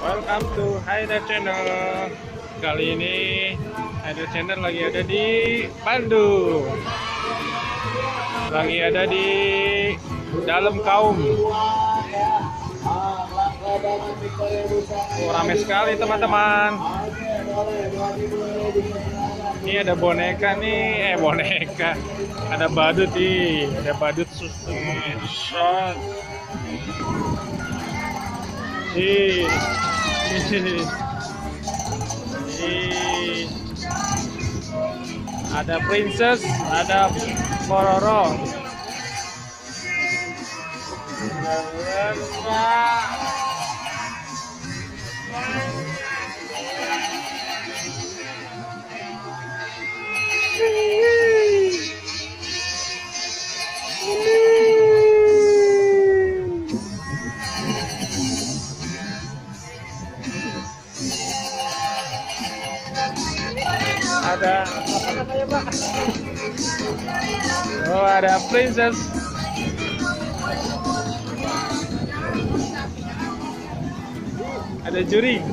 Welcome to Haida Channel. Kali ini Haida Channel lagi ada di Bandung. Lagi ada di dalam kaum. Ramai sekali teman-teman. Ini ada boneka nih, boneka. Ada badut nih, ada badut susu. Ih. Ada princess, ada Pororo. Ada apa namanya, Pak? Oh, ada princess. Ada juri.